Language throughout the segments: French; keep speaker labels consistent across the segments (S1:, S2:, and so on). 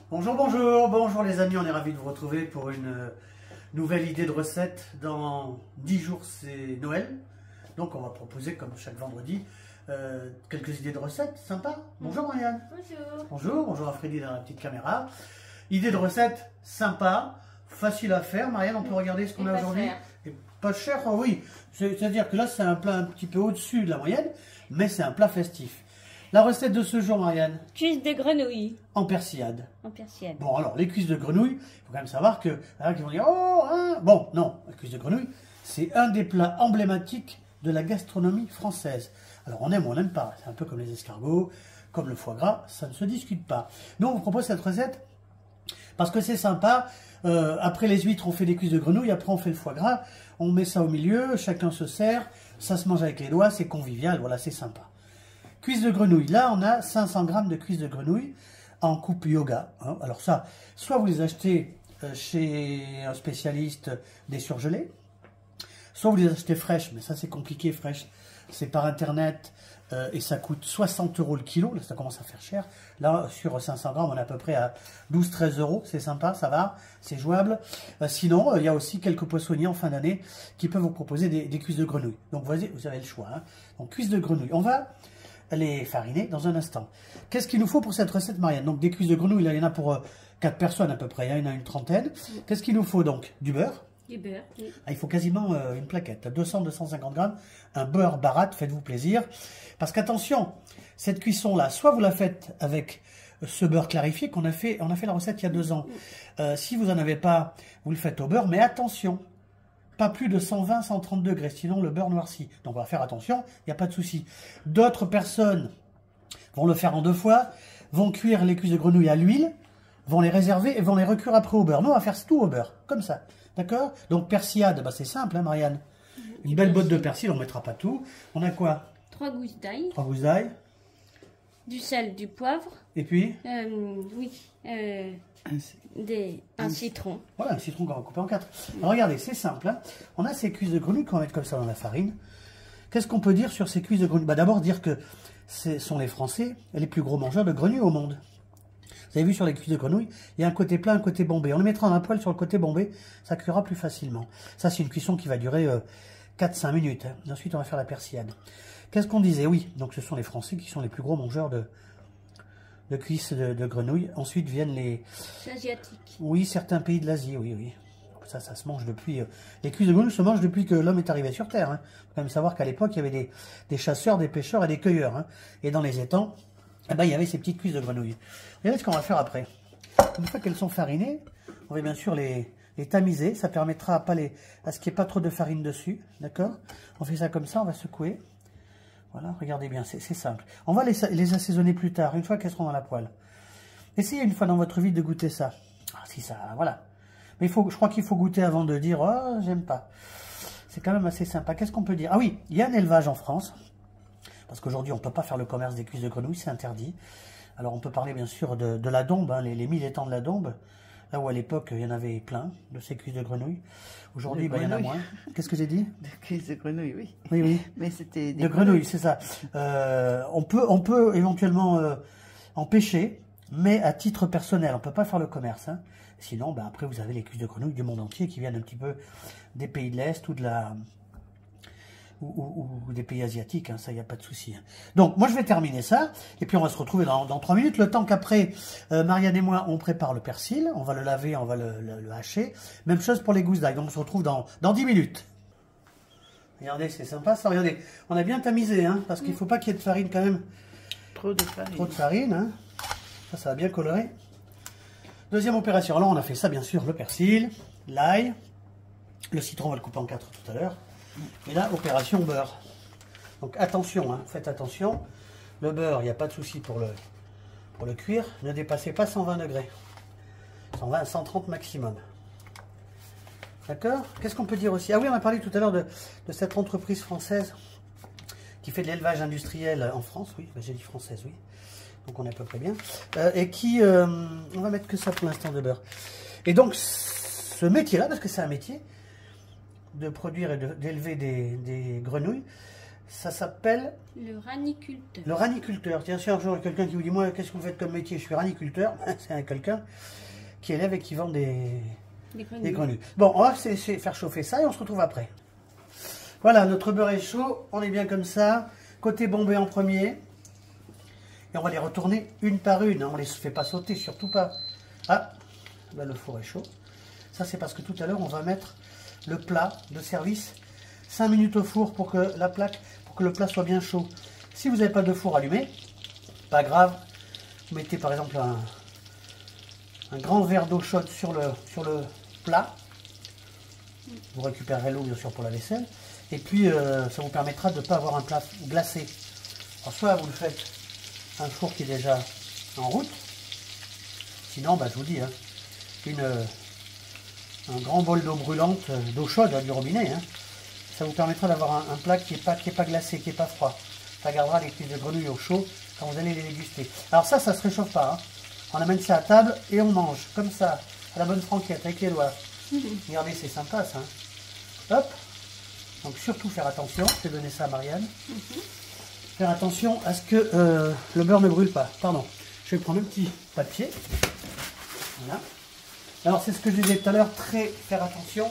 S1: Bonjour, bonjour, bonjour les amis, on est ravis de vous retrouver pour une nouvelle idée de recette. Dans 10 jours c'est Noël, donc on va proposer comme chaque vendredi quelques idées de recettes sympas. Bonjour Marianne.
S2: Bonjour.
S1: Bonjour, bonjour à Freddy dans la petite caméra. Idée de recette sympa, facile à faire. Marianne, on peut regarder ce qu'on a aujourd'hui. Et pas cher, oh oui. C'est-à-dire que là c'est un plat un petit peu au-dessus de la moyenne, mais c'est un plat festif. La recette de ce jour, Marianne?
S2: Cuisses de grenouille.
S1: En persillade.
S2: En persillade.
S1: Bon, alors, les cuisses de grenouille, il faut quand même savoir que, là, qui vont dire, oh, hein. Bon, non, la cuisse de grenouille, c'est un des plats emblématiques de la gastronomie française. Alors, on aime ou on n'aime pas. C'est un peu comme les escargots, comme le foie gras, ça ne se discute pas. Nous, on vous propose cette recette parce que c'est sympa. Après les huîtres, on fait des cuisses de grenouille, après on fait le foie gras, on met ça au milieu, chacun se sert, ça se mange avec les doigts, c'est convivial, voilà, c'est sympa. Cuisses de grenouille, là on a 500 g de cuisses de grenouille en coupe yoga. Hein. Alors ça, soit vous les achetez chez un spécialiste des surgelés, soit vous les achetez fraîches, mais ça c'est compliqué, fraîches, c'est par internet et ça coûte 60 € le kilo, là ça commence à faire cher. Là sur 500 g on est à peu près à 12-13 €, c'est sympa, ça va, c'est jouable. Sinon, il y a aussi quelques poissonniers en fin d'année qui peuvent vous proposer des cuisses de grenouille. Donc vous avez le choix. Hein. Donc cuisses de grenouille, on va les fariner dans un instant. Qu'est-ce qu'il nous faut pour cette recette, Marianne? Donc des cuisses de grenouille, là, il y en a pour 4 personnes à peu près, il y en a une trentaine. Qu'est-ce qu'il nous faut donc? Du beurre.
S2: Du beurre, oui.
S1: Ah, il faut quasiment une plaquette, 200-250 g, un beurre baratte, faites-vous plaisir. Parce qu'attention, cette cuisson-là, soit vous la faites avec ce beurre clarifié on a fait la recette il y a 2 ans. Si vous n'en avez pas, vous le faites au beurre, mais attention, pas plus de 120-130 degrés, sinon le beurre noircit. Donc on va faire attention, il n'y a pas de souci. D'autres personnes vont le faire en 2 fois, vont cuire les cuisses de grenouille à l'huile, vont les réserver et vont les recuire après au beurre. Nous on va faire tout au beurre, comme ça. D'accord? Donc persillade, bah, c'est simple, hein, Marianne. Une belle botte de persil, on ne mettra pas tout. On a quoi?
S2: 3 gousses d'ail.
S1: 3 gousses d'ail.
S2: Du sel, du poivre.
S1: Et puis
S2: un citron.
S1: Voilà, un citron qu'on va couper en 4. Alors regardez, c'est simple. Hein. On a ces cuisses de grenouille qu'on va mettre comme ça dans la farine. Qu'est-ce qu'on peut dire sur ces cuisses de grenouille? Bah, d'abord dire que ce sont les Français les plus gros mangeurs de grenouilles au monde. Vous avez vu sur les cuisses de grenouille, il y a un côté plat, un côté bombé. On les mettra en un poêle sur le côté bombé, ça cuira plus facilement. Ça, c'est une cuisson qui va durer 4-5 minutes. Hein. Ensuite, on va faire la persillade. Qu'est-ce qu'on disait? Oui, donc ce sont les Français qui sont les plus gros mangeurs de cuisses de grenouille. Ensuite viennent les
S2: Asiatiques.
S1: Oui, certains pays de l'Asie, oui, oui. Ça se mange depuis... les cuisses de grenouille se mangent depuis que l'homme est arrivé sur Terre. Il faut quand même savoir qu'à l'époque, il y avait des chasseurs, des pêcheurs et des cueilleurs. Hein. Et dans les étangs, eh ben, il y avait ces petites cuisses de grenouille. Regardez ce qu'on va faire après. Une fois qu'elles sont farinées, on va bien sûr les tamiser. Ça permettra à ce qu'il n'y ait pas trop de farine dessus. D'accord? On fait ça comme ça, on va secouer. Voilà, regardez bien, c'est simple. On va les assaisonner plus tard, une fois qu'elles seront dans la poêle. Essayez une fois dans votre vie de goûter ça. Ah, si ça, voilà. Mais je crois qu'il faut goûter avant de dire « Oh, j'aime pas ». C'est quand même assez sympa. Qu'est-ce qu'on peut dire? Ah oui, il y a un élevage en France. Parce qu'aujourd'hui, on ne peut pas faire le commerce des cuisses de grenouille, c'est interdit. Alors, on peut parler bien sûr de la Dombe, hein, les 1000 étangs de la Dombe. Là où à l'époque, il y en avait plein de ces cuisses de grenouille. Aujourd'hui, il y en a moins. Qu'est-ce que j'ai dit?
S3: De cuisses de grenouille, oui.
S1: Oui, oui.
S3: Mais c'était des
S1: de grenouille, c'est ça. On peut éventuellement en pêcher, mais à titre personnel. On ne peut pas faire le commerce. Hein. Sinon, bah, après, vous avez les cuisses de grenouille du monde entier qui viennent un petit peu des pays de l'Est ou ou des pays asiatiques, hein, ça, il n'y a pas de souci. Hein. Donc, moi, je vais terminer ça, et puis on va se retrouver dans 3 minutes, le temps qu'après, Marianne et moi, on prépare le persil, on va le laver, on va le hacher. Même chose pour les gousses d'ail, donc on se retrouve dans 10 minutes. Regardez, c'est sympa ça, regardez, on a bien tamisé, hein, parce qu'il ne faut pas qu'il y ait de farine quand même.
S3: trop de farine.
S1: Trop de farine, hein. Ça va bien colorer. Deuxième opération, alors on a fait ça, bien sûr, le persil, l'ail, le citron, on va le couper en 4 tout à l'heure. Et là, opération beurre. Donc attention, hein, faites attention. Le beurre, il n'y a pas de souci pour le cuire. Ne dépassez pas 120 degrés. 120 130 maximum. D'accord? Qu'est-ce qu'on peut dire aussi? Ah oui, on a parlé tout à l'heure de cette entreprise française qui fait de l'élevage industriel en France. Oui, j'ai dit française, oui. Donc on est à peu près bien. Et qui... on va mettre que ça pour l'instant de beurre. Et donc, ce métier-là, parce que c'est un métier de produire et d'élever des grenouilles, Ça s'appelle
S2: Le raniculteur.
S1: le raniculteur. Tiens, si un jour quelqu'un qui vous dit, moi, qu'est-ce que vous faites comme métier? Je suis raniculteur. C'est quelqu'un qui élève et qui vend des grenouilles. Bon, on va faire chauffer ça et on se retrouve après. Voilà, notre beurre est chaud. On est bien comme ça. Côté bombé en premier. Et on va les retourner une par une. On ne les fait pas sauter, surtout pas. Ah, là, le four est chaud. Ça, c'est parce que tout à l'heure, on va mettre le plat de service 5 minutes au four pour que le plat soit bien chaud. Si vous n'avez pas de four allumé, pas grave. Vous mettez par exemple un grand verre d'eau chaude sur le plat. Vous récupérerez l'eau, bien sûr, pour la vaisselle. Et puis, ça vous permettra de ne pas avoir un plat glacé. Alors, soit vous le faites un four qui est déjà en route. Sinon, bah, je vous dis, hein, un grand bol d'eau brûlante, d'eau chaude du robinet. Hein, ça vous permettra d'avoir un plat qui n'est pas glacé, qui n'est pas froid. Ça gardera les cuisses de grenouille au chaud quand vous allez les déguster. Alors ça, ça ne se réchauffe pas. Hein. On amène ça à table et on mange comme ça, à la bonne franquette, avec les doigts. Regardez, c'est sympa ça. Hein. Hop. Donc surtout faire attention. Je vais donner ça à Marianne. Faire attention à ce que le beurre ne brûle pas. Pardon. Je vais prendre un petit papier. Voilà. Alors c'est ce que je disais tout à l'heure, faire attention.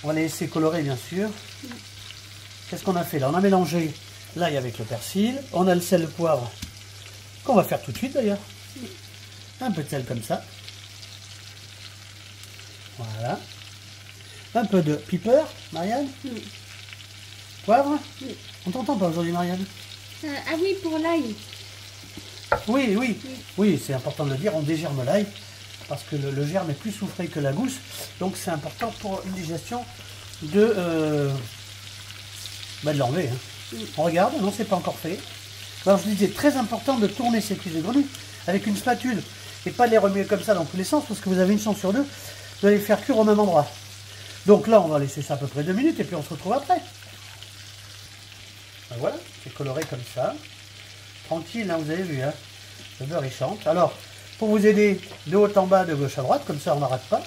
S1: On va les laisser colorer bien sûr. Qu'est-ce qu'on a fait là? On a mélangé l'ail avec le persil. On a le sel, le poivre, qu'on va faire tout de suite d'ailleurs. Un peu de sel comme ça. Voilà. Un peu de piper, Marianne. Poivre. On t'entend pas aujourd'hui, Marianne?
S2: Ah oui, pour l'ail.
S1: Oui, c'est important de le dire, on dégerme l'ail. Parce que le germe est plus soufré que la gousse. Donc c'est important pour une digestion de l'enlever. Hein. On regarde, non, c'est pas encore fait. Alors je disais, très important de tourner ces cuisses de grenouille avec une spatule. Et pas de les remuer comme ça dans tous les sens, parce que vous avez une chance sur deux de les faire cuire au même endroit. Donc là, on va laisser ça à peu près 2 minutes et puis on se retrouve après. Ben voilà, c'est coloré comme ça. Tranquille, hein, vous avez vu, hein. Le beurre il chante. Alors, pour vous aider de haut en bas, de gauche à droite, comme ça on n'arrête pas.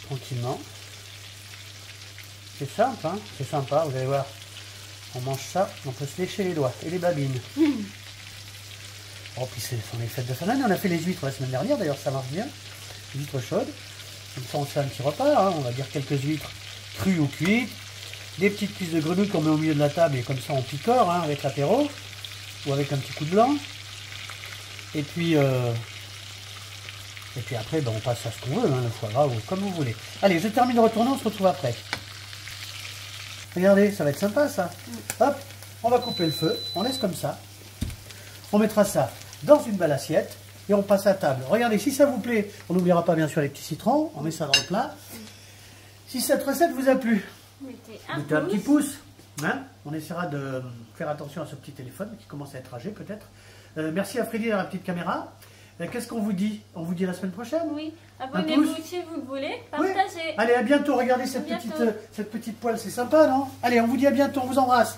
S1: Tranquillement. C'est simple, hein, c'est sympa, vous allez voir. On mange ça, on peut se lécher les doigts et les babines. Oh, puis ce sont les fêtes de fin d'année. On a fait les huîtres la semaine dernière, d'ailleurs ça marche bien. Les huîtres chaudes. Comme ça on se fait un petit repas, hein. On va dire quelques huîtres crues ou cuites. Des petites cuisses de grenouille qu'on met au milieu de la table et comme ça on picore, hein, avec l'apéro. Ou avec un petit coup de blanc. Et puis après, ben, on passe à ce qu'on veut, hein, le foie gras ou comme vous voulez. Allez, je termine de retourner, on se retrouve après. Regardez, ça va être sympa ça. Hop, on va couper le feu, on laisse comme ça. On mettra ça dans une belle assiette et on passe à table. Regardez, si ça vous plaît, on n'oubliera pas bien sûr les petits citrons, on met ça dans le plat. Si cette recette vous a plu,
S2: Mettez
S1: mettez un petit pouce. Hein, on essaiera de faire attention à ce petit téléphone qui commence à être âgé peut-être. Merci à Freddy à la petite caméra. Qu'est-ce qu'on vous dit? On vous dit à la semaine prochaine?
S2: Oui, abonnez-vous si vous le voulez, partagez.
S1: Oui. Allez, à bientôt. Regardez cette petite poêle, c'est sympa, non? Allez, on vous dit à bientôt, on vous embrasse.